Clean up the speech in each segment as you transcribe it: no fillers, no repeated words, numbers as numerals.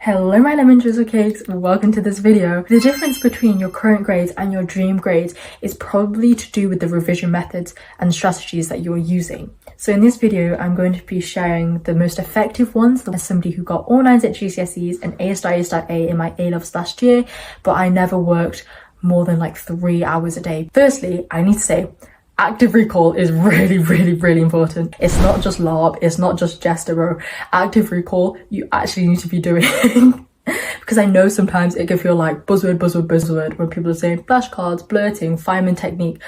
Hello my lemon drizzle cakes, welcome to this video. The difference between your current grades and your dream grades is probably to do with the revision methods and strategies that you're using. So in this video, I'm going to be sharing the most effective ones. As somebody who got all 9s at GCSEs and A*A* in my A-levels last year, but I never worked more than like 3 hours a day. Firstly, I need to say, active recall is really important. It's not just LARP, it's not just Jestero. Active recall, you actually need to be doing. Because I know sometimes it can feel like buzzword when people are saying flashcards, blurting, Feynman technique,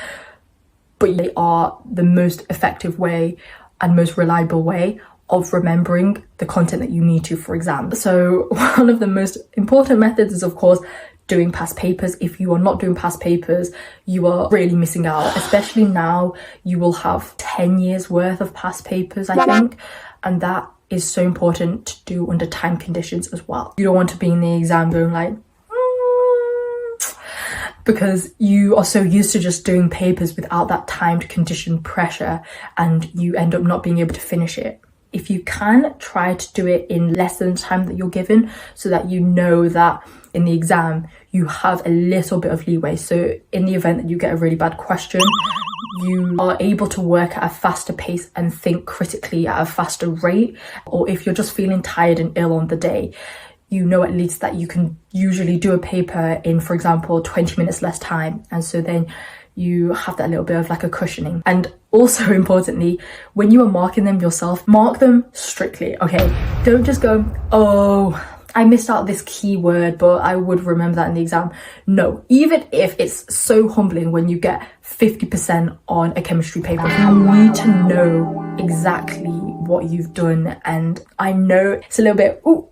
but they are the most effective way and most reliable way of remembering the content that you need to for exams. So one of the most important methods is, of course, doing past papers. If you are not doing past papers, you are really missing out. Especially now, you will have 10 years worth of past papers, I think, and that is so important to do under time conditions as well. You don't want to be in the exam going like, because you are so used to just doing papers without that timed condition pressure, and you end up not being able to finish it. If you can, try to do it in less than the time that you're given, so that you know that in the exam you have a little bit of leeway. So in the event that you get a really bad question, you are able to work at a faster pace and think critically at a faster rate. Or if you're just feeling tired and ill on the day, you know at least that you can usually do a paper in, for example, 20 minutes less time. And so then you have that little bit of like a cushioning. And also importantly, when you are marking them yourself, mark them strictly, okay? Don't just go, oh, I missed out this keyword, but I would remember that in the exam. No, even if it's so humbling when you get 50% on a chemistry paper, you need to know exactly what you've done. And I know it's a little bit, ooh,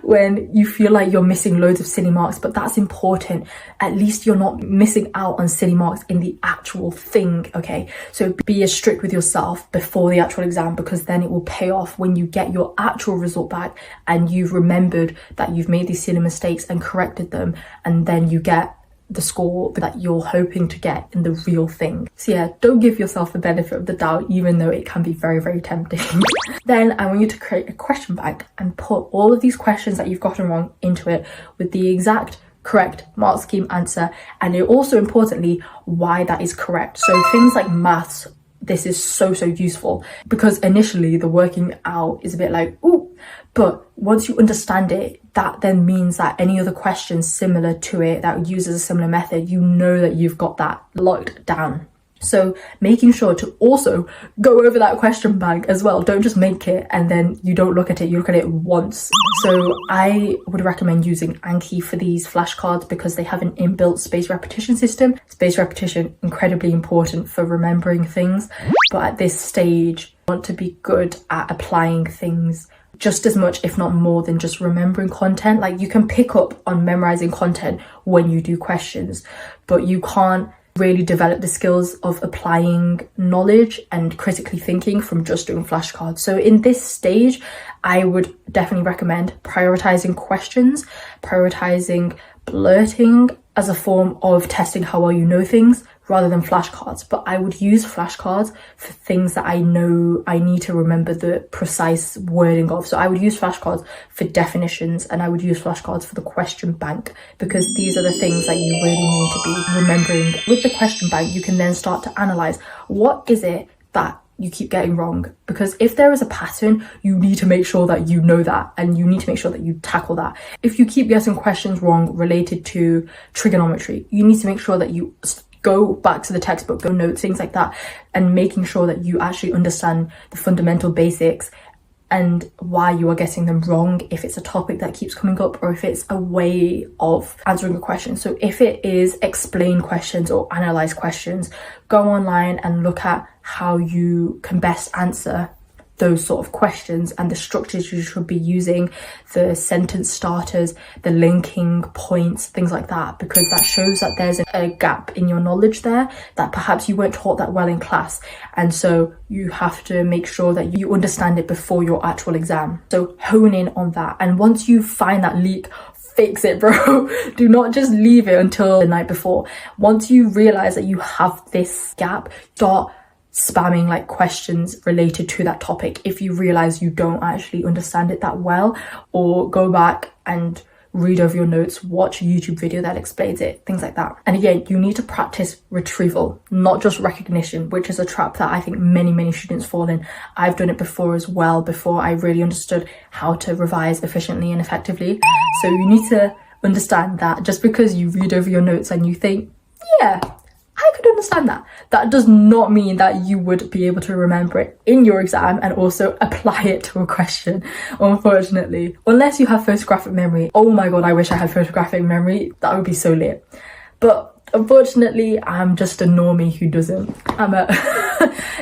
when you feel like you're missing loads of silly marks, but that's important. At least you're not missing out on silly marks in the actual thing, okay? So be as strict with yourself before the actual exam, because then it will pay off when you get your actual result back and you've remembered that you've made these silly mistakes and corrected them, and then you get the score that you're hoping to get in the real thing. So yeah, don't give yourself the benefit of the doubt, even though it can be very tempting. Then I want you to create a question bank and put all of these questions that you've gotten wrong into it with the exact correct mark scheme answer, and also importantly why that is correct. So things like maths, this is so useful, because initially the working out is a bit like, ooh, but once you understand it, that then means that any other questions similar to it that uses a similar method, you know that you've got that locked down. So making sure to also go over that question bank as well. Don't just make it and then you don't look at it, you look at it once. So I would recommend using Anki for these flashcards because they have an inbuilt spaced repetition system. Spaced repetition, incredibly important for remembering things. But at this stage, you want to be good at applying things just as much, if not more, than just remembering content. Like, you can pick up on memorizing content when you do questions, but you can't really develop the skills of applying knowledge and critically thinking from just doing flashcards. So in this stage, I would definitely recommend prioritizing questions, prioritizing blurting as a form of testing how well you know things, rather than flashcards. But I would use flashcards for things that I know I need to remember the precise wording of. So I would use flashcards for definitions, and I would use flashcards for the question bank, because these are the things that you really need to be remembering. With the question bank, you can then start to analyze, what is it that you keep getting wrong? Because if there is a pattern, you need to make sure that you know that, and you need to make sure that you tackle that. If you keep getting questions wrong related to trigonometry, you need to make sure that you go back to the textbook, go notes, things like that, and making sure that you actually understand the fundamental basics and why you are getting them wrong, if it's a topic that keeps coming up or if it's a way of answering a question. So if it is explain questions or analyze questions, go online and look at how you can best answer those sort of questions and the structures you should be using, the sentence starters, the linking points, things like that, because that shows that there's a gap in your knowledge there that perhaps you weren't taught that well in class, and so you have to make sure that you understand it before your actual exam. So hone in on that, and once you find that leak, fix it, bro. Do not just leave it until the night before. Once you realize that you have this gap, start spamming like questions related to that topic if you realize you don't actually understand it that well, or go back and read over your notes, watch a YouTube video that explains it, things like that. And again, you need to practice retrieval, not just recognition, which is a trap that I think many students fall in. I've done it before as well, before I really understood how to revise efficiently and effectively. So you need to understand that just because you read over your notes and you think, yeah, I could understand that, that does not mean that you would be able to remember it in your exam and also apply it to a question, unfortunately. Unless you have photographic memory. Oh my god, I wish I had photographic memory. That would be so lit. But unfortunately, I'm just a normie who doesn't. I'm a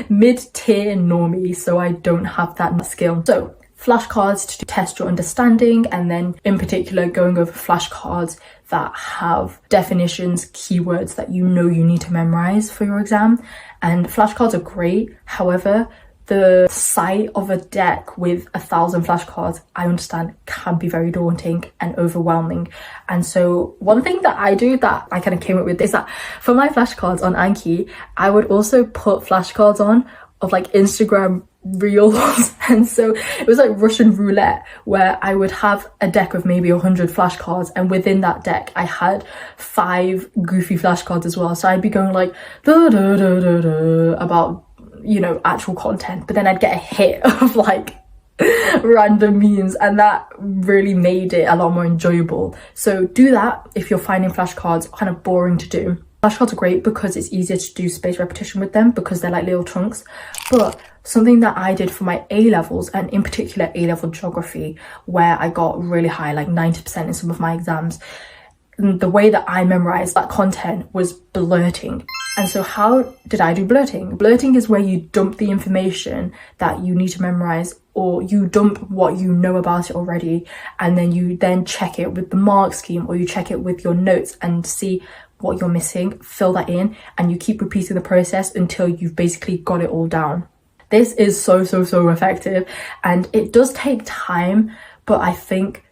mid-tier normie, so I don't have that skill. So flashcards to test your understanding, and then in particular going over flashcards that have definitions, keywords that you know you need to memorize for your exam. And flashcards are great. However, the sight of a deck with 1,000 flashcards, I understand, can be very daunting and overwhelming. And so one thing that I do that I kind of came up with is that for my flashcards on Anki, I would also put flashcards on of like Instagram reels. And so it was like Russian roulette, where I would have a deck of maybe 100 flashcards, and within that deck I had 5 goofy flashcards as well. So I'd be going like da, da, da, da, da, about, you know, actual content, but then I'd get a hit of like random memes, and that really made it a lot more enjoyable. So do that if you're finding flashcards kind of boring to do. Flashcards are great because it's easier to do spaced repetition with them because they're like little chunks. But something that I did for my A-levels, and in particular A-level geography, where I got really high, like 90% in some of my exams, the way that I memorized that content was blurting. And so how did I do blurting? Blurting is where you dump the information that you need to memorize, or you dump what you know about it already, and then you then check it with the mark scheme, or you check it with your notes and see what you're missing, fill that in, and you keep repeating the process until you've basically got it all down. This is so effective, and it does take time, but I think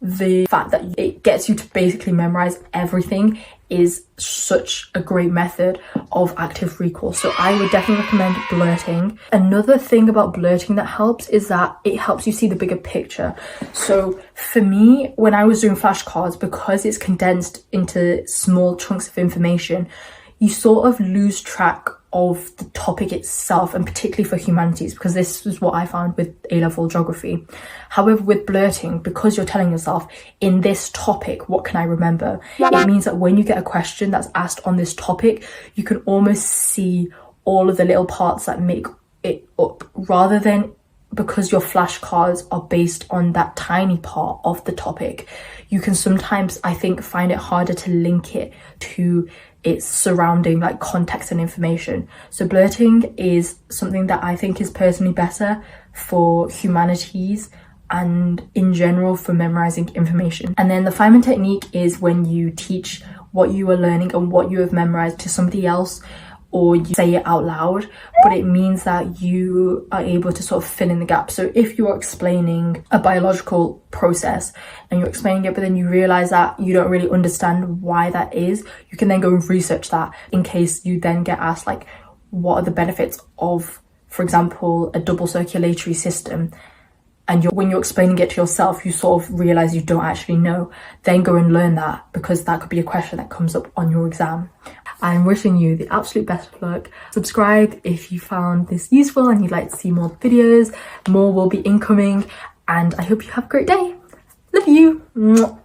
the fact that it gets you to basically memorize everything is such a great method of active recall. So I would definitely recommend blurting. Another thing about blurting that helps is that it helps you see the bigger picture. So for me, when I was doing flashcards, because it's condensed into small chunks of information, you sort of lose track of the topic itself, and particularly for humanities, because this is what I found with A-level geography. However, with blurting, because you're telling yourself, in this topic, what can I remember? It means that when you get a question that's asked on this topic, you can almost see all of the little parts that make it up, rather than because your flashcards are based on that tiny part of the topic. You can sometimes, I think, find it harder to link it to its surrounding like context and information. So blurting is something that I think is personally better for humanities and in general for memorizing information. And then the Feynman technique is when you teach what you are learning and what you have memorized to somebody else, or you say it out loud, but it means that you are able to sort of fill in the gaps. So if you're explaining a biological process and you're explaining it, but then you realize that you don't really understand why that is, you can then go and research that in case you then get asked like, what are the benefits of, for example, a double circulatory system? And when you're explaining it to yourself, you sort of realize you don't actually know. Then go and learn that, because that could be a question that comes up on your exam. I'm wishing you the absolute best of luck. Subscribe if you found this useful and you'd like to see more videos. More will be incoming, and I hope you have a great day. Love you. Mwah.